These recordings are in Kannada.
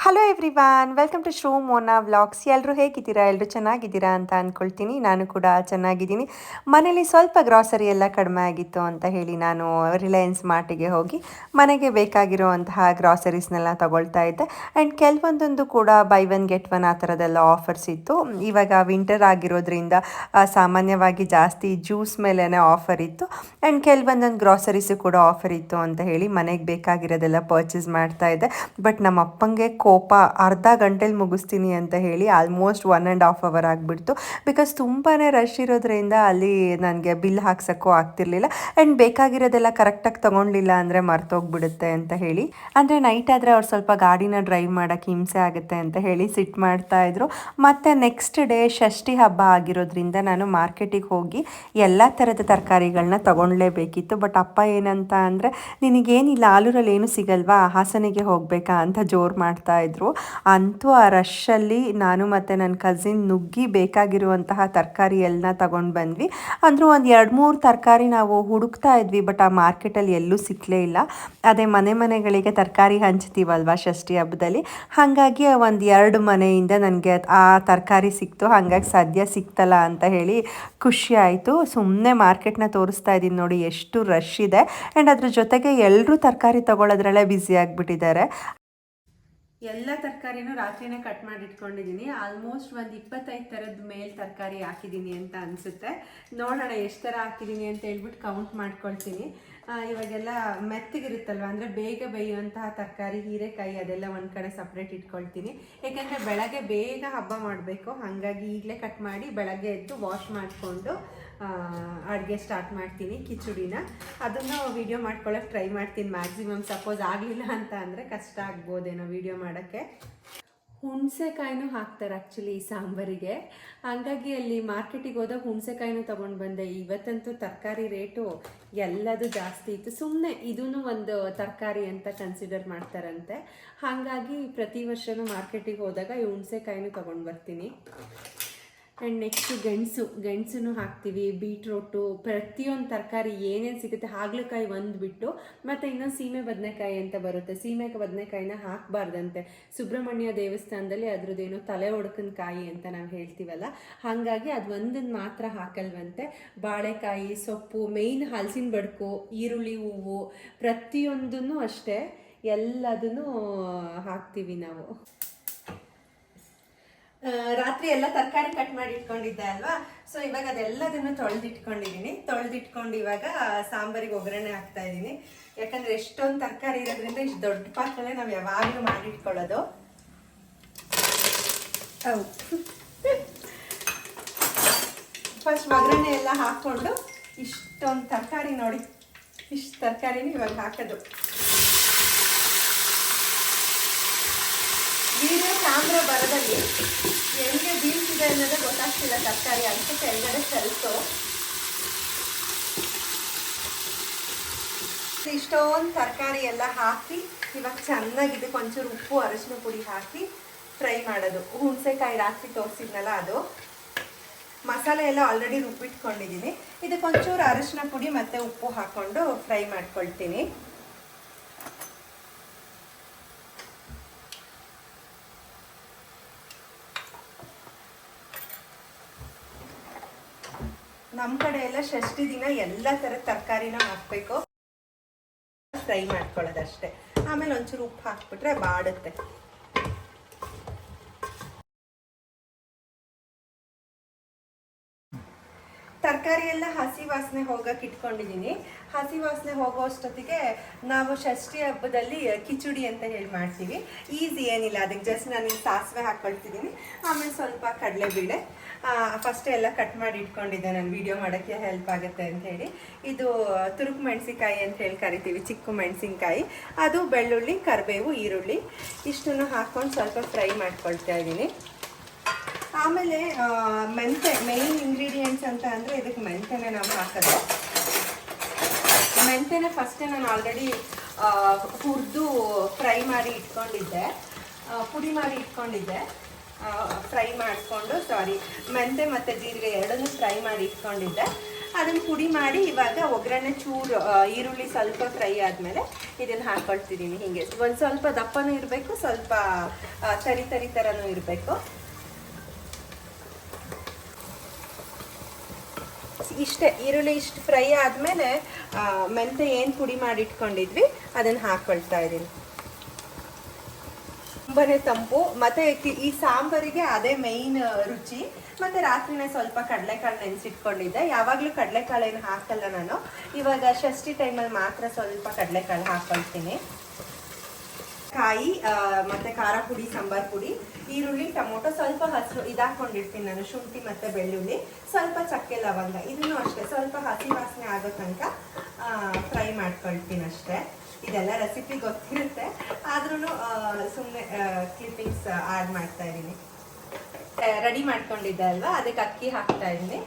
Hello everyone, welcome to Shru Mona vlogs. ಎಲ್ಲರೂ ಹೇಗಿದ್ದೀರಾ? ಎಲ್ಲರೂ ಚೆನ್ನಾಗಿದ್ದೀರಾ ಅಂತ ಅಂದ್ಕೊಳ್ತೀನಿ. ನಾನು ಕೂಡ ಚೆನ್ನಾಗಿದ್ದೀನಿ. ಮನೇಲಿ ಸ್ವಲ್ಪ ಗ್ರಾಸರಿ ಎಲ್ಲ ಕಡಿಮೆ ಆಗಿತ್ತು ಅಂತ ಹೇಳಿ ನಾನು ರಿಲಯನ್ಸ್ ಮಾರ್ಟಿಗೆ ಹೋಗಿ ಮನೆಗೆ ಬೇಕಾಗಿರುವಂತಹ ಗ್ರಾಸರೀಸ್ನೆಲ್ಲ ತಗೊಳ್ತಾ ಇದ್ದೆ. ಆ್ಯಂಡ್ ಕೆಲವೊಂದೊಂದು ಕೂಡ ಬೈ ಒನ್ ಗೆಟ್ ಒನ್ ಆ ಥರದ್ದೆಲ್ಲ ಆಫರ್ಸ್ ಇತ್ತು. ಇವಾಗ ವಿಂಟರ್ ಆಗಿರೋದ್ರಿಂದ ಸಾಮಾನ್ಯವಾಗಿ ಜಾಸ್ತಿ ಜ್ಯೂಸ್ ಮೇಲೇ ಆಫರ್ ಇತ್ತು. ಆ್ಯಂಡ್ ಕೆಲವೊಂದೊಂದು ಗ್ರಾಸರೀಸು ಕೂಡ ಆಫರ್ ಇತ್ತು ಅಂತ ಹೇಳಿ ಮನೆಗೆ ಬೇಕಾಗಿರೋದೆಲ್ಲ ಪರ್ಚೇಸ್ ಮಾಡ್ತಾ ಇದ್ದೆ. ಬಟ್ ನಮ್ಮ ಅಪ್ಪಂಗೆ ಕೋಪ, ಅರ್ಧ ಗಂಟೆಲಿ ಮುಗಿಸ್ತೀನಿ ಅಂತ ಹೇಳಿ ಆಲ್ಮೋಸ್ಟ್ 1.5 ಅವರ್ ಆಗಿಬಿಡ್ತು. ಬಿಕಾಸ್ ತುಂಬಾ ರಶ್ ಇರೋದ್ರಿಂದ ಅಲ್ಲಿ ನನಗೆ ಬಿಲ್ ಹಾಕ್ಸೋಕ್ಕೂ ಆಗ್ತಿರ್ಲಿಲ್ಲ. ಆ್ಯಂಡ್ ಬೇಕಾಗಿರೋದೆಲ್ಲ ಕರೆಕ್ಟಾಗಿ ತೊಗೊಳ್ಲಿಲ್ಲ ಅಂದರೆ ಮರ್ತೋಗ್ಬಿಡುತ್ತೆ ಅಂತ ಹೇಳಿ, ಅಂದರೆ ನೈಟ್ ಆದರೆ ಅವ್ರು ಸ್ವಲ್ಪ ಗಾಡಿನ ಡ್ರೈವ್ ಮಾಡೋಕ್ಕೆ ಹಿಂಸೆ ಆಗುತ್ತೆ ಅಂತ ಹೇಳಿ ಸಿಟ್ಟು ಮಾಡ್ತಾಯಿದ್ರು. ಮತ್ತು ನೆಕ್ಸ್ಟ್ ಡೇ ಷಷ್ಠಿ ಹಬ್ಬ ಆಗಿರೋದ್ರಿಂದ ನಾನು ಮಾರ್ಕೆಟಿಗೆ ಹೋಗಿ ಎಲ್ಲ ಥರದ ತರಕಾರಿಗಳನ್ನ ತೊಗೊಳ್ಲೇಬೇಕಿತ್ತು. ಬಟ್ ಅಪ್ಪ ಏನಂತ ಅಂದರೆ, ನಿನಗೇನಿಲ್ಲ ಆಲೂರಲ್ಲಿ ಏನು ಸಿಗಲ್ವಾ, ಹಾಸನಿಗೆ ಹೋಗಬೇಕಾ ಅಂತ ಜೋರು ಮಾಡ್ತಾಯಿದ್ರು. ಅಂತೂ ಆ ರಶ್ಶಲ್ಲಿ ನಾನು ಮತ್ತು ನನ್ನ ಕಸಿನ್ ನುಗ್ಗಿ ಬೇಕಾಗಿರುವಂತಹ ತರಕಾರಿ ಎಲ್ಲ ತಗೊಂಡು ಬಂದ್ವಿ. ಅಂದರೂ ಒಂದು 2-3 ತರಕಾರಿ ನಾವು ಹುಡುಕ್ತಾ ಇದ್ವಿ, ಬಟ್ ಆ ಮಾರ್ಕೆಟಲ್ಲಿ ಎಲ್ಲೂ ಸಿಕ್ಕಲೇ ಇಲ್ಲ. ಅದೇ ಮನೆಗಳಿಗೆ ತರಕಾರಿ ಹಂಚ್ತೀವಲ್ವ ಷಷ್ಠಿ ಹಬ್ಬದಲ್ಲಿ, ಹಾಗಾಗಿ ಒಂದು 2 ಮನೆಯಿಂದ ನನಗೆ ಆ ತರಕಾರಿ ಸಿಕ್ತು. ಹಾಗಾಗಿ ಸದ್ಯ ಸಿಕ್ತಲ್ಲ ಅಂತ ಹೇಳಿ ಖುಷಿ ಆಯಿತು. ಸುಮ್ಮನೆ ಮಾರ್ಕೆಟ್ನ ತೋರಿಸ್ತಾ ಇದ್ದೀನಿ ನೋಡಿ, ಎಷ್ಟು ರಶ್ ಇದೆ. ಆ್ಯಂಡ್ ಅದ್ರ ಜೊತೆಗೆ ಎಲ್ಲರೂ ತರಕಾರಿ ತೊಗೊಳೋದ್ರಲ್ಲೇ ಬ್ಯುಸಿ ಆಗಿಬಿಟ್ಟಿದ್ದಾರೆ. ಎಲ್ಲ ತರಕಾರಿನೂ ರಾತ್ರಿನೇ ಕಟ್ ಮಾಡಿ ಇಟ್ಕೊಂಡಿದ್ದೀನಿ. ಆಲ್ಮೋಸ್ಟ್ ಒಂದು 25 ಥರದ ಮೇಲೆ ತರಕಾರಿ ಹಾಕಿದ್ದೀನಿ ಅಂತ ಅನಿಸುತ್ತೆ. ನೋಡೋಣ ಎಷ್ಟು ಥರ ಹಾಕಿದ್ದೀನಿ ಅಂತ ಹೇಳ್ಬಿಟ್ಟು ಕೌಂಟ್ ಮಾಡ್ಕೊಳ್ತೀನಿ. ಇವಾಗೆಲ್ಲ ಮೆತ್ತಗಿರುತ್ತಲ್ವ, ಅಂದರೆ ಬೇಗ ಬೇಯುವಂತಹ ತರಕಾರಿ, ಹೀರೆಕಾಯಿ ಅದೆಲ್ಲ ಒಂದು ಕಡೆ ಸಪ್ರೇಟ್ ಇಟ್ಕೊಳ್ತೀನಿ. ಏಕೆಂದರೆ ಬೆಳಗ್ಗೆ ಬೇಗ ಹಬ್ಬ ಮಾಡಬೇಕು, ಹಾಗಾಗಿ ಈಗಲೇ ಕಟ್ ಮಾಡಿ ಬೆಳಗ್ಗೆ ಎದ್ದು ವಾಶ್ ಮಾಡಿಕೊಂಡು ಅಡುಗೆ ಸ್ಟಾರ್ಟ್ ಮಾಡ್ತೀನಿ. ಕಿಚುಡಿನ ಅದನ್ನು ವೀಡಿಯೋ ಮಾಡ್ಕೊಳ್ಳೋಕೆ ಟ್ರೈ ಮಾಡ್ತೀನಿ ಮ್ಯಾಕ್ಸಿಮಮ್. ಸಪೋಸ್ ಆಗಲಿಲ್ಲ ಅಂತ ಅಂದರೆ ಕಷ್ಟ ಆಗ್ಬೋದೇನೋ ವೀಡಿಯೋ ಮಾಡೋಕ್ಕೆ. ಹುಣಸೆಕಾಯಿನೂ ಹಾಕ್ತಾರೆ ಆ್ಯಕ್ಚುಲಿ ಈ ಸಾಂಬಾರಿಗೆ. ಹಾಗಾಗಿ ಅಲ್ಲಿ ಮಾರ್ಕೆಟಿಗೆ ಹೋದಾಗ ಹುಣಸೆಕಾಯಿನೂ ತೊಗೊಂಡು ಬಂದೆ. ಇವತ್ತಂತೂ ತರಕಾರಿ ರೇಟು ಎಲ್ಲದು ಜಾಸ್ತಿ ಇತ್ತು. ಸುಮ್ಮನೆ ಇದೂ ಒಂದು ತರಕಾರಿ ಅಂತ ಕನ್ಸಿಡರ್ ಮಾಡ್ತಾರಂತೆ. ಹಾಗಾಗಿ ಪ್ರತಿ ವರ್ಷವೂ ಮಾರ್ಕೆಟಿಗೆ ಹೋದಾಗ ಈ ಹುಣಸೆಕಾಯಿನೂ ತೊಗೊಂಡು ಬರ್ತೀನಿ. ಆ್ಯಂಡ್ ನೆಕ್ಸ್ಟು ಗೆಣಸು ಹಾಕ್ತೀವಿ, ಬೀಟ್ರೋಟು, ಪ್ರತಿಯೊಂದು ತರಕಾರಿ ಏನೇನು ಸಿಗುತ್ತೆ. ಹಾಗಲಕಾಯಿ ಒಂದು ಬಿಟ್ಟು, ಮತ್ತು ಇನ್ನೊಂದು ಸೀಮೆ ಬದನೆಕಾಯಿ ಅಂತ ಬರುತ್ತೆ. ಸೀಮೆ ಬದನೆಕಾಯಿನ ಹಾಕಬಾರ್ದಂತೆ. ಸುಬ್ರಹ್ಮಣ್ಯ ದೇವಸ್ಥಾನದಲ್ಲಿ ಅದ್ರದ್ದೇನೋ ತಲೆ ಒಡ್ಕನ ಕಾಯಿ ಅಂತ ನಾವು ಹೇಳ್ತೀವಲ್ಲ, ಹಾಗಾಗಿ ಅದು ಒಂದನ್ನು ಮಾತ್ರ ಹಾಕಲ್ವಂತೆ. ಬಾಳೆಕಾಯಿ, ಸೊಪ್ಪು, ಮೇಯ್ನ್ ಹಲಸಿನ ಬಡ್ಕು, ಈರುಳ್ಳಿ, ಹೂವು, ಪ್ರತಿಯೊಂದನ್ನು ಅಷ್ಟೇ ಎಲ್ಲದನ್ನು ಹಾಕ್ತೀವಿ ನಾವು. ರಾತ್ರಿ ಎಲ್ಲ ತರಕಾರಿ ಕಟ್ ಮಾಡಿ ಇಟ್ಕೊಂಡಿದ್ದೆ ಅಲ್ವಾ, ಸೊ ಇವಾಗ ಅದೆಲ್ಲದನ್ನು ತೊಳೆದಿಟ್ಕೊಂಡು ಇವಾಗ ಸಾಂಬಾರಿಗೆ ಒಗ್ಗರಣೆ ಹಾಕ್ತಾ ಇದ್ದೀನಿ. ಯಾಕಂದರೆ ಎಷ್ಟೊಂದು ತರಕಾರಿ ಇರೋದ್ರಿಂದ ಇಷ್ಟು ದೊಡ್ಡ ಪಾತ್ರೆನೇ ನಾವು ಯಾವಾಗಲೂ ಮಾಡಿಟ್ಕೊಳ್ಳೋದು. ಫಸ್ಟ್ ಒಗ್ಗರಣೆ ಎಲ್ಲ ಹಾಕ್ಕೊಂಡು ಇಷ್ಟೊಂದು ತರಕಾರಿ ನೋಡಿ, ಇಷ್ಟು ತರಕಾರಿನೂ ಇವಾಗ ಹಾಕೋದು. ವೀಡಿಯೋ ಕ್ಯಾಮ್ರಾ ಬರೋದಲ್ಲಿ ಹೆಂಗೆ ಬೀಳ್ತಿದೆ ಅನ್ನೋದೇ ಗೊತ್ತಾಗ್ತಿಲ್ಲ. ತರಕಾರಿ ಅಂತ ಕೆಳಗಡೆ ಚೆಲ್ತು. ಇಷ್ಟೊಂದು ತರಕಾರಿ ಎಲ್ಲ ಹಾಕಿ ಇವಾಗ ಚೆನ್ನಾಗಿ ಇದಕ್ಕೆ ಒಂಚೂರು ಉಪ್ಪು, ಅರಿಶಿನ ಪುಡಿ ಹಾಕಿ ಫ್ರೈ ಮಾಡೋದು. ಹುಣಸೆಕಾಯಿ ರಾತ್ರಿ ತೋರಿಸಿದ್ನಲ್ಲ ಅದು. ಮಸಾಲೆ ಎಲ್ಲ ಆಲ್ರೆಡಿ ರುಬ್ಬಿಟ್ಕೊಂಡಿದ್ದೀನಿ. ಇದಕ್ಕೆ ಒಂಚೂರು ಅರಿಶಿನ ಪುಡಿ ಮತ್ತು ಉಪ್ಪು ಹಾಕ್ಕೊಂಡು ಫ್ರೈ ಮಾಡ್ಕೊಳ್ತೀನಿ. ನಮ್ಮ ಕಡೆ ಎಲ್ಲ ಷಷ್ಠಿ ದಿನ ಎಲ್ಲ ಥರದ ತರಕಾರಿನ ಹಾಕಬೇಕು, ಫ್ರೈ ಮಾಡ್ಕೊಳ್ಳೋದಷ್ಟೇ. ಆಮೇಲೆ ಒಂಚೂರು ಉಪ್ಪು ಹಾಕ್ಬಿಟ್ರೆ ಬಾಡುತ್ತೆ. ತರಕಾರಿ ಎಲ್ಲ ಹಸಿ ವಾಸನೆ ಹೋಗಕ್ಕೆ ಇಟ್ಕೊಂಡಿದ್ದೀನಿ. ಹಸಿ ವಾಸನೆ ಹೋಗೋ ಅಷ್ಟೊತ್ತಿಗೆ ನಾವು ಷಷ್ಠಿ ಹಬ್ಬದಲ್ಲಿ ಕಿಚುಡಿ ಅಂತ ಹೇಳಿ ಮಾಡ್ತೀವಿ. ಈಸಿ ಏನಿಲ್ಲ, ಅದಕ್ಕೆ ಜಸ್ಟ್ ನಾನು ಸಾಸಿವೆ ಹಾಕ್ಕೊಳ್ತಿದ್ದೀನಿ, ಆಮೇಲೆ ಸ್ವಲ್ಪ ಕಡಲೆಬೇಳೆ. ಫಸ್ಟ್ ಎಲ್ಲ ಕಟ್ ಮಾಡಿ ಇಟ್ಕೊಂಡಿದ್ದೆ ನಾನು ವಿಡಿಯೋ ಮಾಡೋಕ್ಕೆ ಹೆಲ್ಪ್ ಆಗುತ್ತೆ ಅಂತ ಹೇಳಿ. ಇದು ತುರುಕು ಮೆಣಸಿನ್ಕಾಯಿ ಅಂತ ಹೇಳಿ ಕರಿತೀವಿ, ಚಿಕ್ಕ ಮೆಣಸಿನ್ಕಾಯಿ. ಅದು ಬೆಳ್ಳುಳ್ಳಿ, ಕರಿಬೇವು, ಈರುಳ್ಳಿ ಇಷ್ಟನ್ನು ಹಾಕ್ಕೊಂಡು ಸ್ವಲ್ಪ ಫ್ರೈ ಮಾಡ್ಕೊಳ್ತಾ ಇದ್ದೀನಿ. ಆಮೇಲೆ ಮೆಂತೆ ಮೇಯ್ನ್ ಇಂಗ್ರೀಡಿಯೆಂಟ್ಸ್ ಅಂತ ಅಂದರೆ ಇದಕ್ಕೆ ಮೆಂತೆನೇ ನಾವು ಹಾಕೋದು. ಮೆಂತೆನ ಫಸ್ಟೇ ನಾನು ಆಲ್ರೆಡಿ ಹುರಿದು ಫ್ರೈ ಮಾಡಿ ಇಟ್ಕೊಂಡಿದ್ದೆ, ಪುಡಿ ಮಾಡಿ ಇಟ್ಕೊಂಡಿದ್ದೆ. ಫ್ರೈ ಮಾಡಿಕೊಂಡು ಮೆಂತೆ ಮತ್ತು ಜೀರಿಗೆ ಎರಡನ್ನೂ ಫ್ರೈ ಮಾಡಿ ಇಟ್ಕೊಂಡಿದ್ದೆ. ಅದನ್ನು ಪುಡಿ ಮಾಡಿ ಇವಾಗ ಒಗ್ಗರಣೆ ಚೂರು ಈರುಳ್ಳಿ ಸ್ವಲ್ಪ ಫ್ರೈ ಆದಮೇಲೆ ಇದನ್ನು ಹಾಕ್ಕೊಳ್ತಿದ್ದೀನಿ. ಹೀಗೆ ಒಂದು ಸ್ವಲ್ಪ ದಪ್ಪನೂ ಇರಬೇಕು, ಸ್ವಲ್ಪ ತರಿ ತರಿ ಥರನೂ ಇರಬೇಕು. ಇಷ್ಟೇ, ಈರುಳ್ಳಿ ಇಷ್ಟು ಫ್ರೈ ಆದಮೇಲೆ ಮೆಂತೆ ಏನು ಪುಡಿ ಮಾಡಿ ಇಟ್ಕೊಂಡಿದ್ವಿ ಅದನ್ನು ಹಾಕ್ಕೊಳ್ತಾ ಇದ್ದೀನಿ. ತುಂಬಾನೇ ತಂಪು, ಮತ್ತೆ ಈ ಸಾಂಬಾರಿಗೆ ಅದೇ ಮೇಯ್ನ್ ರುಚಿ. ಮತ್ತೆ ರಾತ್ರಿನೇ ಸ್ವಲ್ಪ ಕಡಲೆಕಾಳು ನೆನೆಸಿಟ್ಕೊಂಡಿದ್ದೆ. ಯಾವಾಗಲೂ ಕಡಲೆಕಾಳು ಏನು ಹಾಕಲ್ಲ ನಾನು, ಇವಾಗ ಷಷ್ಠಿ ಟೈಮಲ್ಲಿ ಮಾತ್ರ ಸ್ವಲ್ಪ ಕಡಲೆಕಾಳು ಹಾಕ್ಕೊಳ್ತೀನಿ. ಕಾಯಿ ಮತ್ತೆ ಖಾರ ಪುಡಿ, ಸಾಂಬಾರ್ ಪುಡಿ, ಈರುಳ್ಳಿ, ಟೊಮೊಟೊ, ಸ್ವಲ್ಪ ಹಸಿರು ಇದಾಕೊಂಡಿರ್ತೀನಿ ನಾನು, ಶುಂಠಿ ಮತ್ತೆ ಬೆಳ್ಳುಳ್ಳಿ, ಸ್ವಲ್ಪ ಚಕ್ಕೆ ಲವಂಗ, ಇದನ್ನು ಅಷ್ಟೇ ಸ್ವಲ್ಪ ಹಸಿ ವಾಸನೆ ಆಗೋ ತನಕ ಫ್ರೈ ಮಾಡ್ಕೊಳ್ತೀನಿ ಅಷ್ಟೇ. ಇದೆಲ್ಲ ರೆಸಿಪಿ ಗೊತ್ತಿರುತ್ತೆ, ಆದ್ರೂ ಸುಮ್ಮನೆ ಕ್ಲಿಪ್ಪಿಂಗ್ಸ್ ಆ್ಯಡ್ ಮಾಡ್ತಾ ಇದ್ದೀನಿ. ರೆಡಿ ಮಾಡ್ಕೊಂಡಿದ್ದೆ ಅಲ್ವಾ, ಅದಕ್ಕೆ ಅಕ್ಕಿ ಹಾಕ್ತಾ ಇದ್ದೀನಿ.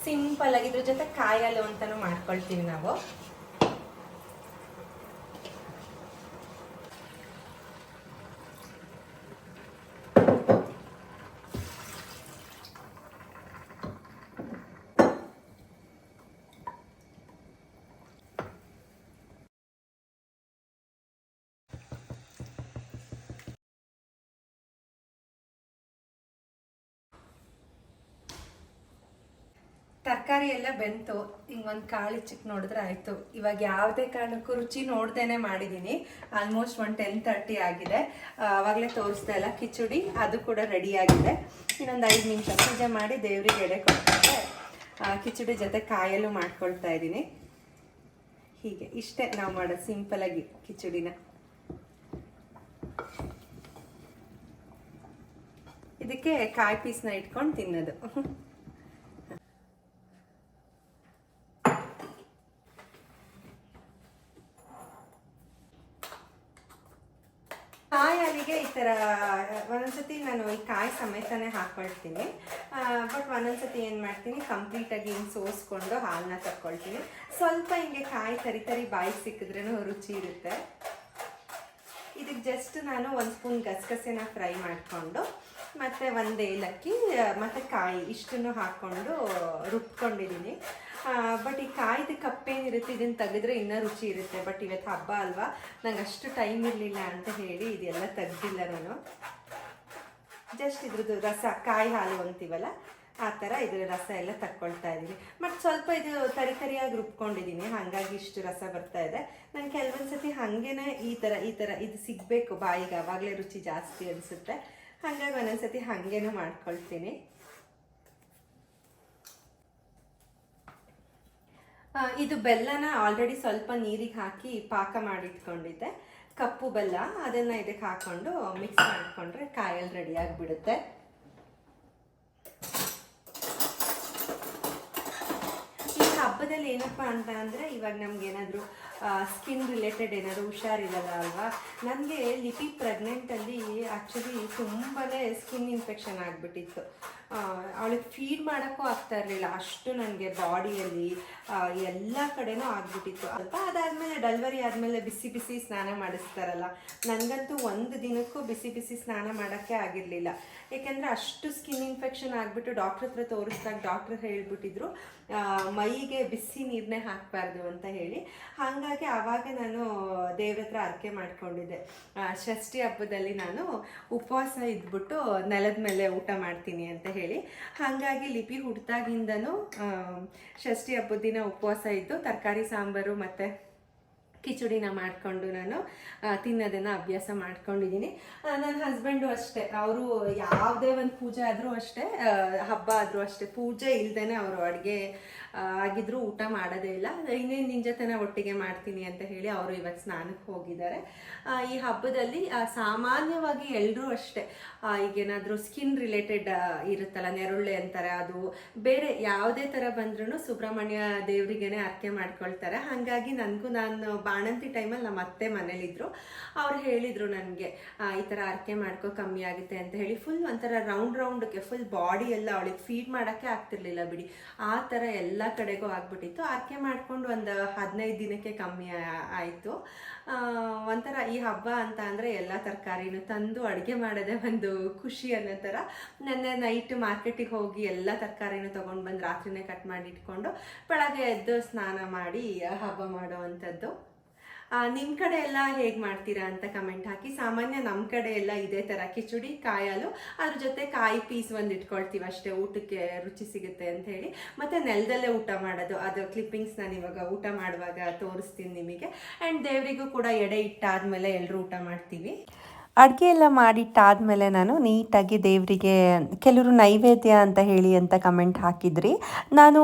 ಸಿಂಪಲ್ ಆಗಿ ಇದ್ರ ಜೊತೆ ಕಾಯಿ ಹಾಲು ಅಂತಾನು ಮಾಡ್ಕೊಳ್ತೀವಿ ನಾವು. ತರಕಾರಿ ಎಲ್ಲ ಬೆಂತು, ಹಿಂಗೆ ಒಂದು ಕಾಳು ಚಿಕ್ಕ ನೋಡಿದ್ರೆ ಆಯಿತು. ಇವಾಗ ಯಾವುದೇ ಕಾರಣಕ್ಕೂ ರುಚಿ ನೋಡ್ದೇನೆ ಮಾಡಿದ್ದೀನಿ. ಆಲ್ಮೋಸ್ಟ್ 10:30 ಆಗಿದೆ. ಆವಾಗಲೇ ತೋರಿಸ್ತಾ ಇಲ್ಲ, ಕಿಚಡಿ ಅದು ಕೂಡ ರೆಡಿ ಆಗಿದೆ. ಇನ್ನೊಂದು 5 ನಿಮಿಷ ಪೂಜೆ ಮಾಡಿ ದೇವ್ರಿಗೆ ಎಡೆ ಕೊಡ್ತಾರೆ. ಕಿಚಡಿ ಜೊತೆ ಕಾಯಲ್ಲೂ ಮಾಡ್ಕೊಳ್ತಾ ಇದ್ದೀನಿ. ಹೀಗೆ ಇಷ್ಟೇ ನಾವು ಮಾಡೋದು, ಸಿಂಪಲಾಗಿ ಕಿಚಡಿನ. ಇದಕ್ಕೆ ಕಾಯಿ ಪೀಸ್ನ ಇಟ್ಕೊಂಡು ತಿನ್ನೋದು. ಕಾಯಿ ಹಾಲಿಗೆ ಈ ಥರ ಒಂದೊಂದ್ಸತಿ ನಾನು ಈ ಕಾಯಿ ಸಮೇತನೇ ಹಾಕ್ಕೊಳ್ತೀನಿ. ಬಟ್ ಒಂದೊಂದ್ಸತಿ ಏನು ಮಾಡ್ತೀನಿ, ಕಂಪ್ಲೀಟಾಗಿ ಹಿಂಗೆ ಸೋಸ್ಕೊಂಡು ಹಾಲನ್ನ ತಕ್ಕೊಳ್ತೀನಿ. ಸ್ವಲ್ಪ ಹಿಂಗೆ ಕಾಯಿ ತರಿ ತರಿ ಬಾಯಿಗೆ ಸಿಕ್ಕಿದ್ರೂ ರುಚಿ ಇರುತ್ತೆ. ಇದಕ್ಕೆ ಜಸ್ಟ್ ನಾನು 1 ಸ್ಪೂನ್ ಗಸಗಸೆನ ಫ್ರೈ ಮಾಡಿಕೊಂಡು ಮತ್ತು 1 ಏಲಕ್ಕಿ ಮತ್ತು ಕಾಯಿ ಇಷ್ಟನ್ನು ಹಾಕ್ಕೊಂಡು ರುಬ್ಕೊಂಡಿದ್ದೀನಿ. ಬಟ್ ಈ ಕಾಯ್ದು ಕಪ್ಪೇನಿರುತ್ತೆ ಇದನ್ನು ತೆಗೆದ್ರೆ ಇನ್ನೂ ರುಚಿ ಇರುತ್ತೆ. ಬಟ್ ಇವತ್ತು ಹಬ್ಬ ಅಲ್ವಾ, ನಂಗೆ ಅಷ್ಟು ಟೈಮ್ ಇರಲಿಲ್ಲ ಅಂತ ಹೇಳಿ ಇದೆಲ್ಲ ತೆಗ್ದಿಲ್ಲ ನಾನು. ಜಸ್ಟ್ ಇದ್ರದ್ದು ರಸ, ಕಾಯಿ ಹಾಲು ಅಂತೀವಲ್ಲ ಆ ಥರ ಇದ್ರ ರಸ ಎಲ್ಲ ತಕ್ಕೊಳ್ತಾ ಇದ್ದೀನಿ. ಮತ್ತು ಸ್ವಲ್ಪ ಇದು ತರಿ ತರಿಯಾಗಿ ರುಬ್ಕೊಂಡಿದ್ದೀನಿ, ಹಾಗಾಗಿ ಇಷ್ಟು ರಸ ಬರ್ತಾ ಇದೆ. ನಾನು ಕೆಲವೊಂದು ಸತಿ ಹಾಗೇನೆ ಈ ಥರ ಇದು ಸಿಗಬೇಕು ಬಾಯಿಗೆ, ಆವಾಗಲೇ ರುಚಿ ಜಾಸ್ತಿ ಅನಿಸುತ್ತೆ. ಹಾಗಾಗಿ ಒಂದೊಂದ್ಸತಿ ಹಾಗೇನೂ ಮಾಡ್ಕೊಳ್ತೀನಿ. ಇದು ಬೆಲ್ಲನ ಆಲ್ರೆಡಿ ಸ್ವಲ್ಪ ನೀರಿಗೆ ಹಾಕಿ ಪಾಕ ಮಾಡಿಟ್ಕೊಂಡಿದ್ದೆ, ಕಪ್ಪು ಬೆಲ್ಲ. ಅದನ್ನು ಇದಕ್ಕೆ ಹಾಕ್ಕೊಂಡು ಮಿಕ್ಸ್ ಮಾಡಿಕೊಂಡ್ರೆ ಕಾಯಲ್ಲಿ ರೆಡಿ ಆಗಿಬಿಡುತ್ತೆ. ಈ ಹಬ್ಬದಲ್ಲಿ ಏನಪ್ಪ ಅಂತ ಅಂದರೆ, ಇವಾಗ ನಮ್ಗೇನಾದರೂ ಸ್ಕಿನ್ ರಿಲೇಟೆಡ್ ಏನಾದರೂ ಹುಷಾರಿರಲ್ಲ ಅಲ್ವಾ. ನನಗೆ ಲಿಪಿ ಪ್ರೆಗ್ನೆಂಟಲ್ಲಿ ಆ್ಯಕ್ಚುಲಿ ತುಂಬಾ ಸ್ಕಿನ್ ಇನ್ಫೆಕ್ಷನ್ ಆಗಿಬಿಟ್ಟಿತ್ತು. ಅವಳಿಗೆ ಫೀಡ್ ಮಾಡೋಕ್ಕೂ ಆಗ್ತಾ ಇರಲಿಲ್ಲ, ಅಷ್ಟು ನನಗೆ ಬಾಡಿಯಲ್ಲಿ ಎಲ್ಲ ಕಡೆನೂ ಆಗಿಬಿಟ್ಟಿತ್ತು. ಅದಾದಮೇಲೆ ಡೆಲಿವರಿ ಆದಮೇಲೆ ಬಿಸಿ ಬಿಸಿ ಸ್ನಾನ ಮಾಡಿಸ್ತಾರಲ್ಲ, ನನಗಂತೂ 1 ದಿನಕ್ಕೂ ಬಿಸಿ ಬಿಸಿ ಸ್ನಾನ ಮಾಡೋಕ್ಕೆ ಆಗಿರಲಿಲ್ಲ. ಏಕೆಂದರೆ ಅಷ್ಟು ಸ್ಕಿನ್ ಇನ್ಫೆಕ್ಷನ್ ಆಗಿಬಿಟ್ಟು ಡಾಕ್ಟ್ರ್ ಹತ್ರ ತೋರಿಸ್ದಾಗ ಡಾಕ್ಟ್ರ್ ಹೇಳ್ಬಿಟ್ಟಿದ್ರು ಮೈಗೆ ಬಿಸಿ ನೀರನ್ನೇ ಹಾಕಬಾರ್ದು ಅಂತ ಹೇಳಿ. ಹಾಗಾಗಿ ಆವಾಗ ನಾನು ದೇವ್ರ ಹತ್ರ ಅರ್ಕೆ ಮಾಡ್ಕೊಂಡಿದ್ದೆ, ಷಷ್ಠಿ ಹಬ್ಬದಲ್ಲಿ ನಾನು ಉಪವಾಸ ಇದ್ಬಿಟ್ಟು ನೆಲದ ಮೇಲೆ ಊಟ ಮಾಡ್ತೀನಿ ಅಂತ ಹೇಳಿ. ಹಾಗಾಗಿ ಲಿಪಿ ಹುಟ್ಟಿದಾಗಿಂದನೂ ಷಷ್ಠಿ ಹಬ್ಬದ ದಿನ ಉಪವಾಸ ಇದ್ದು ತರಕಾರಿ ಸಾಂಬಾರು ಮತ್ತು ಕಿಚಡಿನ ಮಾಡಿಕೊಂಡು ನಾನು ತಿನ್ನೋದನ್ನು ಅಭ್ಯಾಸ ಮಾಡ್ಕೊಂಡಿದ್ದೀನಿ. ನನ್ನ ಹಸ್ಬೆಂಡು ಅಷ್ಟೇ, ಅವರು ಯಾವುದೇ ಒಂದು ಪೂಜೆ ಆದರೂ ಅಷ್ಟೇ, ಹಬ್ಬ ಆದರೂ ಅಷ್ಟೇ, ಪೂಜೆ ಇಲ್ಲದೇ ಅವರು ಅಡುಗೆ ಆಗಿದ್ರೂ ಊಟ ಮಾಡೋದೇ ಇಲ್ಲ. ಇನ್ನೇನು ನಿನ್ನ ಜೊತೆನ ಒಟ್ಟಿಗೆ ಮಾಡ್ತೀನಿ ಅಂತ ಹೇಳಿ ಅವರು ಇವತ್ತು ಸ್ನಾನಕ್ಕೆ ಹೋಗಿದ್ದಾರೆ. ಈ ಹಬ್ಬದಲ್ಲಿ ಸಾಮಾನ್ಯವಾಗಿ ಎಲ್ಲರೂ ಅಷ್ಟೇ, ಈಗೇನಾದರೂ ಸ್ಕಿನ್ ರಿಲೇಟೆಡ್ ಇರುತ್ತಲ್ಲ, ನೆರುಳ್ಳೆ ಅಂತಾರೆ, ಅದು ಬೇರೆ ಯಾವುದೇ ಥರ ಬಂದ್ರೂ ಸುಬ್ರಹ್ಮಣ್ಯ ದೇವರಿಗೇನೆ ಅರ್ಕೆ ಮಾಡ್ಕೊಳ್ತಾರೆ. ಹಾಗಾಗಿ ನನಗೂ, ನಾನು ಬಾಣಂತಿ ಟೈಮಲ್ಲಿ ನಮ್ಮ ಅತ್ತೆ ಮನೇಲಿದ್ದರು, ಅವ್ರು ಹೇಳಿದರು ನನಗೆ ಈ ಥರ ಅರ್ಕೆ ಮಾಡ್ಕೊ ಕಮ್ಮಿ ಆಗುತ್ತೆ ಅಂತ ಹೇಳಿ. ಫುಲ್ ಒಂಥರ ರೌಂಡ್ಗೆ ಫುಲ್ ಬಾಡಿ ಎಲ್ಲ ಅವಳಿಗೆ ಫೀಡ್ ಮಾಡೋಕ್ಕೆ ಆಗ್ತಿರ್ಲಿಲ್ಲ ಬಿಡಿ, ಆ ಥರ ಎಲ್ಲ ಕಡೆಗೂ ಆಗ್ಬಿಟ್ಟಿತ್ತು. ಆರಕೆ ಮಾಡ್ಕೊಂಡು ಒಂದು 15 ದಿನಕ್ಕೆ ಕಮ್ಮಿ ಆಯಿತು. ಒಂಥರ ಈ ಹಬ್ಬ ಅಂತ ಅಂದರೆ ಎಲ್ಲ ತರಕಾರಿನೂ ತಂದು ಅಡುಗೆ ಮಾಡೋದೇ ಒಂದು ಖುಷಿ ಅನ್ನೋ ಥರ. ನೆನ್ನೆ ನೈಟ್ ಮಾರ್ಕೆಟಿಗೆ ಹೋಗಿ ಎಲ್ಲ ತರಕಾರಿನೂ ತೊಗೊಂಡು ಬಂದು ರಾತ್ರಿನೇ ಕಟ್ ಮಾಡಿ ಇಟ್ಕೊಂಡು ಬೆಳಗ್ಗೆ ಎದ್ದು ಸ್ನಾನ ಮಾಡಿ ಹಬ್ಬ ಮಾಡೋ ಅಂಥದ್ದು. ನಿಮ್ಮ ಕಡೆ ಎಲ್ಲ ಹೇಗೆ ಮಾಡ್ತೀರಾ ಅಂತ ಕಮೆಂಟ್ ಹಾಕಿ. ಸಾಮಾನ್ಯ ನಮ್ಮ ಕಡೆ ಎಲ್ಲ ಇದೇ ಥರ ಕಿಚಡಿ, ಕಾಯಾಲು, ಅದ್ರ ಜೊತೆ ಕಾಯಿ ಪೀಸ್ ಒಂದು ಇಟ್ಕೊಳ್ತೀವಿ ಅಷ್ಟೇ, ಊಟಕ್ಕೆ ರುಚಿ ಸಿಗುತ್ತೆ ಅಂತ ಹೇಳಿ. ಮತ್ತು ನೆಲದಲ್ಲೇ ಊಟ ಮಾಡೋದು, ಅದು ಕ್ಲಿಪ್ಪಿಂಗ್ಸ್ ನಾನು ಇವಾಗ ಊಟ ಮಾಡುವಾಗ ತೋರಿಸ್ತೀನಿ ನಿಮಗೆ. ಆ್ಯಂಡ್ ದೇವರಿಗೂ ಕೂಡ ಎಡೆ ಇಟ್ಟಾದಮೇಲೆ ಎಲ್ಲರೂ ಊಟ ಮಾಡ್ತೀವಿ. ಅಡುಗೆ ಎಲ್ಲ ಮಾಡಿಟ್ಟಾದಮೇಲೆ ನಾನು ನೀಟಾಗಿ ದೇವರಿಗೆ ಕೆಲವರು ನೈವೇದ್ಯ ಅಂತ ಹೇಳಿ ಅಂತ ಕಮೆಂಟ್ ಹಾಕಿದ್ರಿ. ನಾನು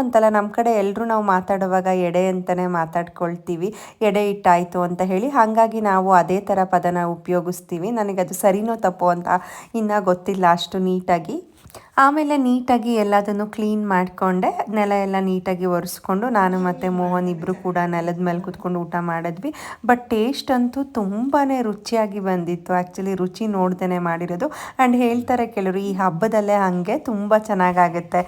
ಅಂತಲ್ಲ, ನಮ್ಮ ಕಡೆ ಎಲ್ಲರೂ ನಾವು ಮಾತಾಡುವಾಗ ಎಡೆ ಅಂತಲೇ ಮಾತಾಡ್ಕೊಳ್ತೀವಿ, ಎಡೆ ಇಟ್ಟಾಯಿತು ಅಂತ ಹೇಳಿ. ಹಾಗಾಗಿ ನಾವು ಅದೇ ಥರ ಪದನ ಉಪಯೋಗಿಸ್ತೀವಿ. ನನಗದು ಸರಿನೋ ತಪ್ಪೋ ಅಂತ ಇನ್ನೂ ಗೊತ್ತಿಲ್ಲ ಅಷ್ಟು ನೀಟಾಗಿ. ಆಮೇಲೆ ನೀಟಾಗಿ ಎಲ್ಲದನ್ನು ಕ್ಲೀನ್ ಮಾಡಿಕೊಂಡೆ, ನೆಲ ಎಲ್ಲ ನೀಟಾಗಿ ಒರೆಸ್ಕೊಂಡು ನಾನು ಮತ್ತು ಮೋಹನ್ ಇಬ್ಬರು ಕೂಡ ನೆಲದ ಮೇಲೆ ಕೂತ್ಕೊಂಡು ಊಟ ಮಾಡಿದ್ವಿ. ಬಟ್ ಟೇಸ್ಟ್ ಅಂತೂ ತುಂಬಾ ರುಚಿಯಾಗಿ ಬಂದಿತ್ತು. ಆ್ಯಕ್ಚುಲಿ ರುಚಿ ನೋಡ್ದೇ ಮಾಡಿರೋದು. ಆ್ಯಂಡ್ ಹೇಳ್ತಾರೆ ಕೆಲವರು ಈ ಹಬ್ಬದಲ್ಲೇ ಹಾಗೆ ತುಂಬ ಚೆನ್ನಾಗಾಗುತ್ತೆ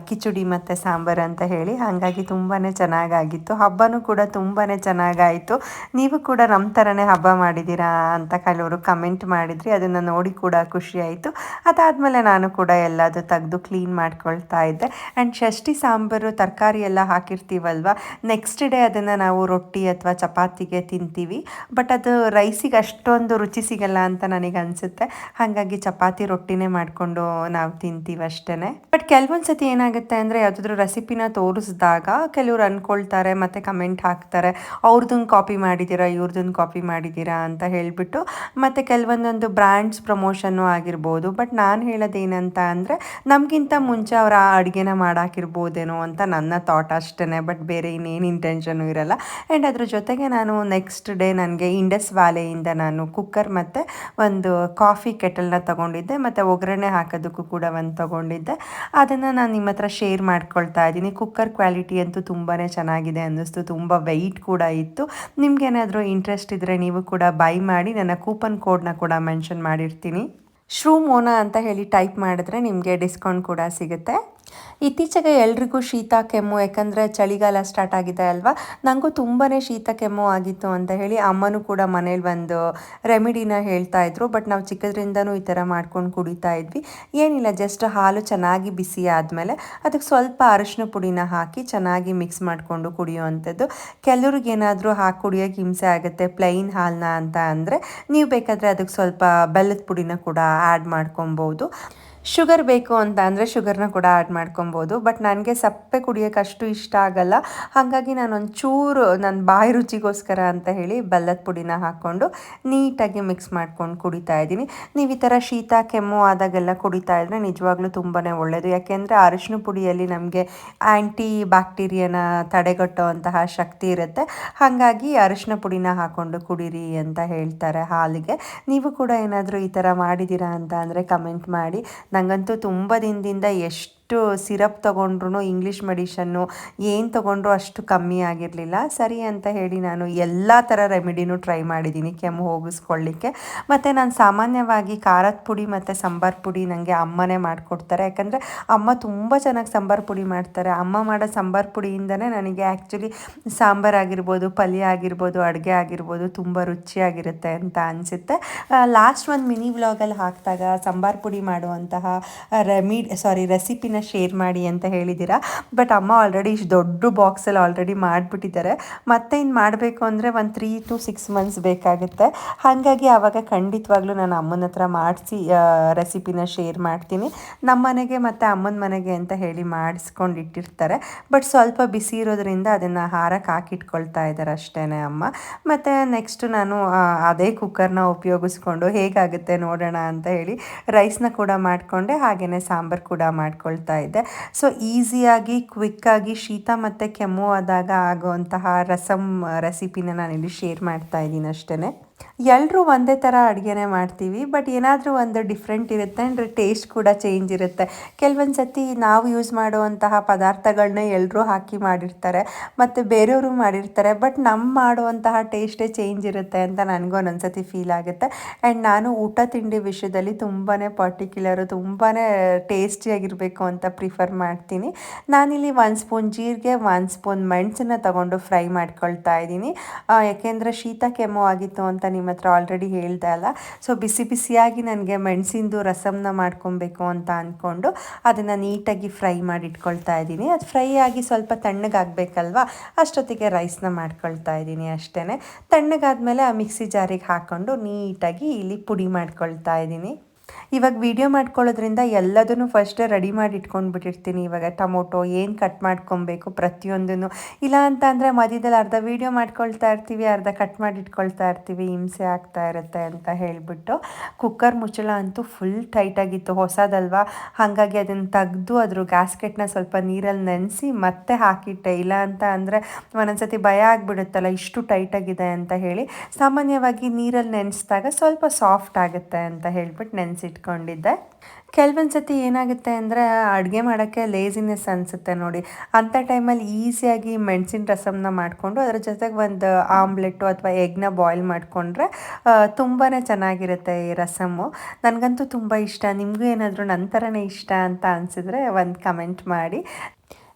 ಕಿಚಡಿ ಮತ್ತು ಸಾಂಬಾರು ಅಂತ ಹೇಳಿ. ಹಾಗಾಗಿ ತುಂಬಾ ಚೆನ್ನಾಗಾಗಿತ್ತು. ಹಬ್ಬನೂ ಕೂಡ ತುಂಬಾ ಚೆನ್ನಾಗಾಯಿತು. ನೀವು ಕೂಡ ನಮ್ಮ ಥರನೇ ಹಬ್ಬ ಮಾಡಿದ್ದೀರಾ ಅಂತ ಕೆಲವರು ಕಮೆಂಟ್ ಮಾಡಿದ್ರಿ. ಅದನ್ನು ನೋಡಿ ಕೂಡ ಖುಷಿ ಆಯಿತು. ಅದಾದಮೇಲೆ ನಾನು ಕೂಡ ಎಲ್ಲದು ತೆಗೆದು ಕ್ಲೀನ್ ಮಾಡ್ಕೊಳ್ತಾ ಇದ್ದೆ. ಆ್ಯಂಡ್ ಷಷ್ಠಿ ಸಾಂಬಾರು ತರಕಾರಿ ಎಲ್ಲ ಹಾಕಿರ್ತೀವಲ್ವ, ನೆಕ್ಸ್ಟ್ ಡೇ ಅದನ್ನು ನಾವು ರೊಟ್ಟಿ ಅಥವಾ ಚಪಾತಿಗೆ ತಿಂತೀವಿ. ಬಟ್ ಅದು ರೈಸಿಗೆ ಅಷ್ಟೊಂದು ರುಚಿ ಸಿಗಲ್ಲ ಅಂತ ನನಗೆ ಅನಿಸುತ್ತೆ. ಹಾಗಾಗಿ ಚಪಾತಿ ರೊಟ್ಟಿನೇ ಮಾಡಿಕೊಂಡು ನಾವು ತಿಂತೀವಿ ಅಷ್ಟೇ. ಬಟ್ ಕೆಲವೊಂದು ಸತಿ ಏನಾಗುತ್ತೆ ಅಂದರೆ ಯಾವುದಾದ್ರೂ ರೆಸಿಪಿನ ತೋರಿಸಿದಾಗ ಕೆಲವರು ಅಂದ್ಕೊಳ್ತಾರೆ ಮತ್ತು ಕಮೆಂಟ್ ಹಾಕ್ತಾರೆ, ಅವ್ರದ್ದನ್ನು ಕಾಪಿ ಮಾಡಿದ್ದೀರಾ, ಇವ್ರದ್ದನ್ನು ಕಾಪಿ ಮಾಡಿದ್ದೀರಾ ಅಂತ ಹೇಳಿಬಿಟ್ಟು. ಮತ್ತು ಕೆಲವೊಂದೊಂದು ಬ್ರ್ಯಾಂಡ್ಸ್ ಪ್ರಮೋಷನ್ನು ಆಗಿರ್ಬೋದು. ಬಟ್ ನಾನು ಹೇಳೋದೇನಂತ ಅಂದರೆ, ನಮಗಿಂತ ಮುಂಚೆ ಅವ್ರು ಆ ಅಡುಗೆನ ಮಾಡಾಕಿರ್ಬೋದೇನೋ ಅಂತ ನನ್ನ ಥಾಟ್ ಅಷ್ಟೇ. ಬಟ್ ಬೇರೆ ಇನ್ನೇನು ಇಂಟೆನ್ಷನು ಇರಲ್ಲ. ಆ್ಯಂಡ್ ಅದ್ರ ಜೊತೆಗೆ ನಾನು ನೆಕ್ಸ್ಟ್ ಡೇ ನನಗೆ ಇಂಡಸ್ ವ್ಯಾಲಿಯಿಂದ ನಾನು ಕುಕ್ಕರ್ ಮತ್ತು ಒಂದು ಕಾಫಿ ಕೆಟಲ್ನ ತೊಗೊಂಡಿದ್ದೆ. ಮತ್ತು ಒಗ್ಗರಣೆ ಹಾಕೋದಕ್ಕೂ ಕೂಡ ಒಂದು ತೊಗೊಂಡಿದ್ದೆ. ಅದನ್ನು ನಾನು ನಿಮ್ಮ ಹತ್ರ ಶೇರ್ ಮಾಡ್ಕೊಳ್ತಾ ಇದ್ದೀನಿ. ಕುಕ್ಕರ್ ಕ್ವಾಲಿಟಿ ಅಂತೂ ತುಂಬಾ ಚೆನ್ನಾಗಿದೆ ಅನ್ನಿಸ್ತು. ತುಂಬ ವೆಯ್ಟ್ ಕೂಡ ಇತ್ತು. ನಿಮಗೇನಾದರೂ ಇಂಟ್ರೆಸ್ಟ್ ಇದ್ದರೆ ನೀವು ಕೂಡ ಬೈ ಮಾಡಿ. ನನ್ನ ಕೂಪನ್ ಕೋಡ್ನ ಕೂಡ ಮೆನ್ಷನ್ ಮಾಡಿರ್ತೀನಿ. ಶ್ರೂಮೋನಾ ಅಂತ ಹೇಳಿ ಟೈಪ್ ಮಾಡಿದ್ರೆ ನಿಮಗೆ ಡಿಸ್ಕೌಂಟ್ ಕೂಡ ಸಿಗುತ್ತೆ. ಇತ್ತೀಚೆಗೆ ಎಲ್ರಿಗೂ ಶೀತ ಕೆಮ್ಮು, ಯಾಕಂದರೆ ಚಳಿಗಾಲ ಸ್ಟಾರ್ಟ್ ಆಗಿದೆ ಅಲ್ವಾ. ನನಗೂ ತುಂಬಾ ಶೀತ ಕೆಮ್ಮು ಆಗಿತ್ತು ಅಂತ ಹೇಳಿ ಅಮ್ಮನೂ ಕೂಡ ಮನೇಲಿ ಒಂದು ರೆಮಿಡಿನ ಹೇಳ್ತಾ ಇದ್ರು. ಬಟ್ ನಾವು ಚಿಕ್ಕದ್ರಿಂದನೂ ಈ ಥರ ಮಾಡ್ಕೊಂಡು ಕುಡಿತಾ ಇದ್ವಿ. ಏನಿಲ್ಲ, ಜಸ್ಟ್ ಹಾಲು ಚೆನ್ನಾಗಿ ಬಿಸಿ ಆದಮೇಲೆ ಅದಕ್ಕೆ ಸ್ವಲ್ಪ ಅರಿಶಿನ ಪುಡಿನ ಹಾಕಿ ಚೆನ್ನಾಗಿ ಮಿಕ್ಸ್ ಮಾಡಿಕೊಂಡು ಕುಡಿಯೋವಂಥದ್ದು. ಕೆಲವ್ರಿಗೇನಾದರೂ ಹಾಕಿ ಕುಡಿಯೋಕ್ಕೆ ಹಿಂಸೆ ಆಗುತ್ತೆ ಪ್ಲೈನ್ ಹಾಲನ್ನ ಅಂತ ಅಂದರೆ, ನೀವು ಬೇಕಾದರೆ ಅದಕ್ಕೆ ಸ್ವಲ್ಪ ಬೆಲ್ಲದ ಪುಡಿನ ಕೂಡ ಆ್ಯಡ್ ಮಾಡ್ಕೊಬೋದು. ಶುಗರ್ ಬೇಕು ಅಂತ ಅಂದರೆ ಶುಗರ್ನ ಕೂಡ ಆ್ಯಡ್ ಮಾಡ್ಕೊಬೋದು. ಬಟ್ ನನಗೆ ಸಪ್ಪೆ ಕುಡಿಯೋಕ್ಕೆ ಅಷ್ಟು ಇಷ್ಟ ಆಗಲ್ಲ. ಹಾಗಾಗಿ ನಾನು ಒಂಚೂರು ನನ್ನ ಬಾಯಿ ರುಚಿಗೋಸ್ಕರ ಅಂತ ಹೇಳಿ ಬೆಲ್ಲದ ಪುಡಿನ ಹಾಕ್ಕೊಂಡು ನೀಟಾಗಿ ಮಿಕ್ಸ್ ಮಾಡ್ಕೊಂಡು ಕುಡಿತಾ ಇದ್ದೀನಿ. ನೀವು ಈ ಥರ ಶೀತ ಕೆಮ್ಮು ಆದಾಗೆಲ್ಲ ಕುಡಿತಾ ಇದ್ದರೆ ನಿಜವಾಗ್ಲೂ ತುಂಬಾ ಒಳ್ಳೆಯದು. ಯಾಕೆಂದರೆ ಅರಿಶಿನ ಪುಡಿಯಲ್ಲಿ ನಮಗೆ ಆ್ಯಂಟಿ ಬ್ಯಾಕ್ಟೀರಿಯಾನ ತಡೆಗಟ್ಟುವಂತಹ ಶಕ್ತಿ ಇರುತ್ತೆ. ಹಾಗಾಗಿ ಅರಿಶಿನ ಪುಡಿನ ಹಾಕ್ಕೊಂಡು ಕುಡೀರಿ ಅಂತ ಹೇಳ್ತಾರೆ ಹಾಲಿಗೆ. ನೀವು ಕೂಡ ಏನಾದರೂ ಈ ಥರ ಮಾಡಿದ್ದೀರಾ ಅಂತ ಅಂದರೆ ಕಮೆಂಟ್ ಮಾಡಿ. ನನಗಂತೂ ತುಂಬ ದಿನದಿಂದ ಎಷ್ಟು ಸಿರಪ್ ತೊಗೊಂಡ್ರು, ಇಂಗ್ಲೀಷ್ ಮೆಡಿಷನ್ನು ಏನು ತೊಗೊಂಡ್ರು ಅಷ್ಟು ಕಮ್ಮಿ ಆಗಿರಲಿಲ್ಲ. ಸರಿ ಅಂತ ಹೇಳಿ ನಾನು ಎಲ್ಲ ಥರ ರೆಮಿಡಿನೂ ಟ್ರೈ ಮಾಡಿದ್ದೀನಿ ಕೆಮ್ಮು ಹೋಗಿಸ್ಕೊಳ್ಳಿಕ್ಕೆ. ಮತ್ತು ನಾನು ಸಾಮಾನ್ಯವಾಗಿ ಖಾರದ ಪುಡಿ ಮತ್ತು ಸಾಂಬಾರು ಪುಡಿ ನನಗೆ ಅಮ್ಮನೇ ಮಾಡಿಕೊಡ್ತಾರೆ. ಯಾಕಂದರೆ ಅಮ್ಮ ತುಂಬ ಚೆನ್ನಾಗಿ ಸಾಂಬಾರು ಪುಡಿ ಮಾಡ್ತಾರೆ. ಅಮ್ಮ ಮಾಡೋ ಸಾಂಬಾರು ಪುಡಿಯಿಂದನೇ ನನಗೆ ಆ್ಯಕ್ಚುಲಿ ಸಾಂಬಾರು ಆಗಿರ್ಬೋದು, ಪಲ್ಯ ಆಗಿರ್ಬೋದು, ಅಡುಗೆ ಆಗಿರ್ಬೋದು ತುಂಬ ರುಚಿಯಾಗಿರುತ್ತೆ ಅಂತ ಅನಿಸುತ್ತೆ. ಲಾಸ್ಟ್ ಒಂದು ಮಿನಿ ವ್ಲಾಗಲ್ಲಿ ಹಾಕಿದಾಗ ಸಾಂಬಾರು ಪುಡಿ ಮಾಡುವಂತಹ ರೆಸಿಪಿನ ಶೇರ್ ಮಾಡಿ ಅಂತ ಹೇಳಿದ್ದೀರಾ. ಬಟ್ ಅಮ್ಮ ಆಲ್ರೆಡಿ ಇಷ್ಟು ದೊಡ್ಡ ಬಾಕ್ಸಲ್ಲಿ ಆಲ್ರೆಡಿ ಮಾಡಿಬಿಟ್ಟಿದ್ದಾರೆ. ಮತ್ತೆ ಇನ್ನು ಮಾಡಬೇಕು ಅಂದರೆ ಒಂದು 3 to 6 months ಬೇಕಾಗುತ್ತೆ. ಹಾಗಾಗಿ ಆವಾಗ ಖಂಡಿತವಾಗ್ಲೂ ನಾನು ಅಮ್ಮನ ಹತ್ರ ಮಾಡಿಸಿ ರೆಸಿಪಿನ ಶೇರ್ ಮಾಡ್ತೀನಿ. ನಮ್ಮ ಮನೆಗೆ ಮತ್ತು ಅಮ್ಮನ ಮನೆಗೆ ಅಂತ ಹೇಳಿ ಮಾಡಿಸ್ಕೊಂಡು ಇಟ್ಟಿರ್ತಾರೆ. ಬಟ್ ಸ್ವಲ್ಪ ಬಿಸಿ ಇರೋದ್ರಿಂದ ಅದನ್ನು ಹಾರಕ್ಕೆ ಹಾಕಿಟ್ಕೊಳ್ತಾ ಇದ್ದಾರೆ ಅಷ್ಟೇ ಅಮ್ಮ. ಮತ್ತು ನೆಕ್ಸ್ಟು ನಾನು ಅದೇ ಕುಕ್ಕರ್ನ ಉಪಯೋಗಿಸ್ಕೊಂಡು ಹೇಗಾಗುತ್ತೆ ನೋಡೋಣ ಅಂತ ಹೇಳಿ ರೈಸ್ನ ಕೂಡ ಮಾಡಿಕೊಂಡೆ. ಹಾಗೆಯೇ ಸಾಂಬಾರು ಕೂಡ ಮಾಡ್ಕೊಳ್ತಾ ಇದ್ದೆ. ಸೊ ಈಸಿಯಾಗಿ ಕ್ವಿಕ್ಕಾಗಿ ಶೀತ ಮತ್ತು ಕೆಮ್ಮು ಆದಾಗ ಆಗುವಂತಹ ರಸಮ್ ರೆಸಿಪಿನ ನಾನಿಲ್ಲಿ ಶೇರ್ ಮಾಡ್ತಾ ಇದ್ದೀನಿ ಅಷ್ಟೇ. ಎಲ್ಲರೂ ಒಂದೇ ಥರ ಅಡುಗೆನೇ ಮಾಡ್ತೀವಿ. ಬಟ್ ಏನಾದರೂ ಒಂದು ಡಿಫ್ರೆಂಟ್ ಇರುತ್ತೆ ಅಂದರೆ ಟೇಸ್ಟ್ ಕೂಡ ಚೇಂಜ್ ಇರುತ್ತೆ. ಕೆಲವೊಂದು ಸತಿ ನಾವು ಯೂಸ್ ಮಾಡುವಂತಹ ಪದಾರ್ಥಗಳನ್ನ ಎಲ್ಲರೂ ಹಾಕಿ ಮಾಡಿರ್ತಾರೆ ಮತ್ತು ಬೇರೆಯವರು ಮಾಡಿರ್ತಾರೆ. ಬಟ್ ನಮ್ಮ ಮಾಡುವಂತಹ ಟೇಸ್ಟೇ ಚೇಂಜ್ ಇರುತ್ತೆ ಅಂತ ನನಗೂ ಒಂದೊಂದು ಸತಿ ಫೀಲ್ ಆಗುತ್ತೆ. ಆ್ಯಂಡ್ ನಾನು ಊಟ ತಿಂಡಿ ವಿಷಯದಲ್ಲಿ ತುಂಬಾ ಪರ್ಟಿಕ್ಯುಲರು, ತುಂಬಾ ಟೇಸ್ಟಿಯಾಗಿರಬೇಕು ಅಂತ ಪ್ರಿಫರ್ ಮಾಡ್ತೀನಿ. ನಾನಿಲ್ಲಿ 1 ಸ್ಪೂನ್ ಜೀರಿಗೆ, 1 ಸ್ಪೂನ್ ಮೆಣಸನ್ನ ತಗೊಂಡು ಫ್ರೈ ಮಾಡ್ಕೊಳ್ತಾ ಇದ್ದೀನಿ. ಯಾಕೆಂದರೆ ಶೀತ ಕೆಮ್ಮು ಆಗಿತ್ತು ಅಂತ ನಿಮ್ಮ ಹತ್ರ ಆಲ್ರೆಡಿ ಹೇಳ್ದೆ ಅಲ್ಲ. ಸೊ ಬಿಸಿ ಬಿಸಿಯಾಗಿ ನನಗೆ ಮೆಣಸಿಂದು ರಸಮ್ನ ಮಾಡ್ಕೊಬೇಕು ಅಂತ ಅಂದ್ಕೊಂಡು ಅದನ್ನು ನೀಟಾಗಿ ಫ್ರೈ ಮಾಡಿ ಇಟ್ಕೊಳ್ತಾ ಇದ್ದೀನಿ. ಅದು ಫ್ರೈ ಆಗಿ ಸ್ವಲ್ಪ ತಣ್ಣಗಾಗಬೇಕಲ್ವ, ಅಷ್ಟೊತ್ತಿಗೆ ರೈಸ್ನ ಮಾಡ್ಕೊಳ್ತಾ ಇದ್ದೀನಿ ಅಷ್ಟೇ. ತಣ್ಣಗಾದ್ಮೇಲೆ ಆ ಮಿಕ್ಸಿ ಜಾರಿಗೆ ಹಾಕ್ಕೊಂಡು ನೀಟಾಗಿ ಇಲ್ಲಿ ಪುಡಿ ಮಾಡ್ಕೊಳ್ತಾ ಇದ್ದೀನಿ. ಇವಾಗ ವೀಡಿಯೋ ಮಾಡ್ಕೊಳ್ಳೋದ್ರಿಂದ ಎಲ್ಲದನ್ನು ಫಸ್ಟೇ ರೆಡಿ ಮಾಡಿ ಇಟ್ಕೊಂಡ್ಬಿಟ್ಟಿರ್ತೀನಿ. ಇವಾಗ ಟೊಮೊಟೊ ಏನು ಕಟ್ ಮಾಡ್ಕೊಬೇಕು ಪ್ರತಿಯೊಂದನ್ನು, ಇಲ್ಲ ಅಂತ ಅಂದರೆ ಮಧ್ಯದಲ್ಲಿ ಅರ್ಧ ವೀಡಿಯೋ ಮಾಡ್ಕೊಳ್ತಾ ಇರ್ತೀವಿ, ಅರ್ಧ ಕಟ್ ಮಾಡಿ ಇಟ್ಕೊಳ್ತಾ ಇರ್ತೀವಿ, ಹಿಂಸೆ ಆಗ್ತಾ ಇರುತ್ತೆ ಅಂತ ಹೇಳಿಬಿಟ್ಟು. ಕುಕ್ಕರ್ ಮುಚ್ಚಳ ಅಂತೂ ಫುಲ್ ಟೈಟಾಗಿತ್ತು, ಹೊಸದಲ್ವಾ, ಹಾಗಾಗಿ ಅದನ್ನು ತೆಗೆದು ಅದ್ರ ಗ್ಯಾಸ್ಕೆಟ್ನ ಸ್ವಲ್ಪ ನೀರಲ್ಲಿ ನೆನೆಸಿ ಮತ್ತೆ ಹಾಕಿಟ್ಟೆ. ಇಲ್ಲ ಅಂತ ಅಂದರೆ ಒಂದೊಂದ್ಸತಿ ಭಯ ಆಗಿಬಿಡುತ್ತಲ್ಲ ಇಷ್ಟು ಟೈಟಾಗಿದೆ ಅಂತ ಹೇಳಿ. ಸಾಮಾನ್ಯವಾಗಿ ನೀರಲ್ಲಿ ನೆನೆಸಿದಾಗ ಸ್ವಲ್ಪ ಸಾಫ್ಟ್ ಆಗುತ್ತೆ ಅಂತ ಹೇಳ್ಬಿಟ್ಟು ನೆನೆಸಿಟ್ಕೊಂಡಿದ್ದೆ. ಕೆಲವೊಂದು ಸತಿ ಏನಾಗುತ್ತೆ ಅಂದರೆ ಅಡುಗೆ ಮಾಡೋಕ್ಕೆ ಲೇಸಿನೆಸ್ ಅನಿಸುತ್ತೆ ನೋಡಿ, ಅಂಥ ಟೈಮಲ್ಲಿ ಈಸಿಯಾಗಿ ಮೆಣಸಿನ ರಸಮ್ನ ಮಾಡಿಕೊಂಡು ಅದರ ಜೊತೆಗೆ ಒಂದು ಆಮ್ಲೆಟು ಅಥವಾ ಎಗ್ನ ಬಾಯ್ಲ್ ಮಾಡಿಕೊಂಡ್ರೆ ತುಂಬಾ ಚೆನ್ನಾಗಿರುತ್ತೆ ಈ ರಸಮ್ಮು. ನನಗಂತೂ ತುಂಬ ಇಷ್ಟ. ನಿಮಗೂ ಏನಾದರೂ ನನ್ನ ಥರನೇ ಇಷ್ಟ ಅಂತ ಅನಿಸಿದ್ರೆ ಒಂದು ಕಮೆಂಟ್ ಮಾಡಿ.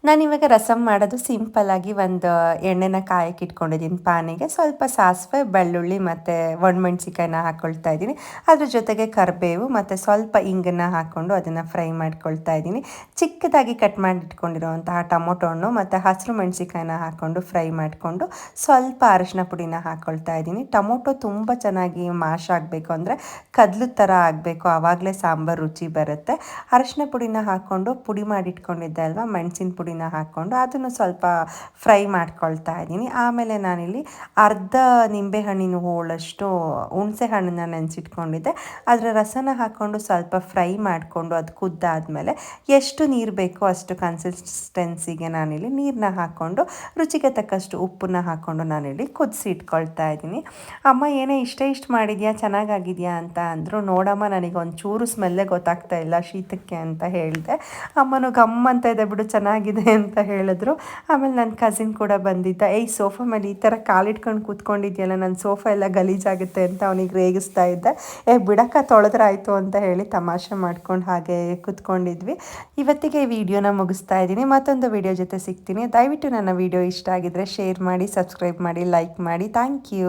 ನಾನಿವಾಗ ರಸಮ್ ಮಾಡೋದು ಸಿಂಪಲ್ಲಾಗಿ ಒಂದು ಎಣ್ಣೆನ ಕಾಯಕ್ಕೆ ಇಟ್ಕೊಂಡಿದ್ದೀನಿ ಪಾನಿಗೆ. ಸ್ವಲ್ಪ ಸಾಸಿವೆ, ಬೆಳ್ಳುಳ್ಳಿ ಮತ್ತು ಒಣಮೆಣ್ಸಿಕಾಯಿನ ಹಾಕ್ಕೊಳ್ತಾ ಇದ್ದೀನಿ. ಅದ್ರ ಜೊತೆಗೆ ಕರಿಬೇವು ಮತ್ತು ಸ್ವಲ್ಪ ಇಂಗನ್ನು ಹಾಕ್ಕೊಂಡು ಅದನ್ನು ಫ್ರೈ ಮಾಡ್ಕೊಳ್ತಾ ಇದ್ದೀನಿ. ಚಿಕ್ಕದಾಗಿ ಕಟ್ ಮಾಡಿ ಇಟ್ಕೊಂಡಿರೋವಂತಹ ಟೊಮೊಟೊ ಹಣ್ಣು ಮತ್ತು ಹಸಿರು ಮೆಣಸಿಕಾಯಿನ ಹಾಕ್ಕೊಂಡು ಫ್ರೈ ಮಾಡಿಕೊಂಡು ಸ್ವಲ್ಪ ಅರಶಿನ ಪುಡಿನ ಹಾಕ್ಕೊಳ್ತಾ ಇದ್ದೀನಿ. ಟೊಮೊಟೊ ತುಂಬ ಚೆನ್ನಾಗಿ ಮ್ಯಾಶ್ ಆಗಬೇಕು ಅಂದರೆ ಕದ್ಲು ಥರ ಆಗಬೇಕು, ಆವಾಗಲೇ ಸಾಂಬಾರು ರುಚಿ ಬರುತ್ತೆ. ಅರಶಿನ ಪುಡಿನ ಹಾಕ್ಕೊಂಡು ಪುಡಿ ಮಾಡಿ ಇಟ್ಕೊಂಡಿದ್ದೆ ಅಲ್ವಾ, ಮೆಣಸಿನ ಪುಡಿನ ಹಾಕ್ಕೊಂಡು ಅದನ್ನು ಸ್ವಲ್ಪ ಫ್ರೈ ಮಾಡ್ಕೊಳ್ತಾ ಇದ್ದೀನಿ. ಆಮೇಲೆ ನಾನಿಲ್ಲಿ ಅರ್ಧ ನಿಂಬೆಹಣ್ಣಿನ ಹೋಳಷ್ಟು ಹುಣಸೆ ಹಣ್ಣನ್ನು ನೆನೆಸಿಟ್ಕೊಂಡಿದ್ದೆ, ಅದರ ರಸನ ಹಾಕ್ಕೊಂಡು ಸ್ವಲ್ಪ ಫ್ರೈ ಮಾಡಿಕೊಂಡು ಅದು ಕುದ್ದಾದಮೇಲೆ ಎಷ್ಟು ನೀರು ಬೇಕೋ ಅಷ್ಟು ಕನ್ಸಿಸ್ಟೆನ್ಸಿಗೆ ನಾನಿಲ್ಲಿ ನೀರನ್ನ ಹಾಕ್ಕೊಂಡು ರುಚಿಗೆ ತಕ್ಕಷ್ಟು ಉಪ್ಪನ್ನ ಹಾಕ್ಕೊಂಡು ನಾನಿಲ್ಲಿ ಕುದಿಸಿ ಇಟ್ಕೊಳ್ತಾ ಇದ್ದೀನಿ. ಅಮ್ಮ ಏನೇ ಇಷ್ಟು ಮಾಡಿದ್ಯಾ, ಚೆನ್ನಾಗಾಗಿದೆಯಾ ಅಂತ ಅಂದರು. ನೋಡಮ್ಮ ನನಗೆ ಒಂಚೂರು ಸ್ಮೆಲ್ಲೇ ಗೊತ್ತಾಗ್ತಾ ಇಲ್ಲ ಶೀತಕ್ಕೆ ಅಂತ ಹೇಳಿದೆ. ಅಮ್ಮನು ಗಮ್ಮಂತ ಇದೆ ಬಿಡು, ಚೆನ್ನಾಗಿದೆ ಅಂತ ಹೇಳಿದ್ರು. ಆಮೇಲೆ ನನ್ನ ಕಸಿನ್ ಕೂಡ ಬಂದಿದ್ದ. ಸೋಫಾ ಮೇಲೆ ಈ ಥರ ಕಾಲಿಟ್ಕೊಂಡು ಕೂತ್ಕೊಂಡಿದ್ಯಲ್ಲ, ನನ್ನ ಸೋಫಾ ಎಲ್ಲ ಗಲೀಜಾಗುತ್ತೆ ಅಂತ ಅವನಿಗೆ ರೇಗಿಸ್ತಾ ಇದ್ದೆ. ಬಿಡಕ್ಕ ತೊಳೆದ್ರಾಯ್ತು ಅಂತ ಹೇಳಿ ತಮಾಷೆ ಮಾಡ್ಕೊಂಡು ಹಾಗೆ ಕೂತ್ಕೊಂಡಿದ್ವಿ. ಇವತ್ತಿಗೆ ಈ ವಿಡಿಯೋನ ಮುಗಿಸ್ತಾ ಇದ್ದೀನಿ. ಮತ್ತೊಂದು ವಿಡಿಯೋ ಜೊತೆ ಸಿಗ್ತೀನಿ. ದಯವಿಟ್ಟು ನನ್ನ ವಿಡಿಯೋ ಇಷ್ಟ ಆಗಿದ್ರೆ ಶೇರ್ ಮಾಡಿ, ಸಬ್ಸ್ಕ್ರೈಬ್ ಮಾಡಿ, ಲೈಕ್ ಮಾಡಿ. Thank you.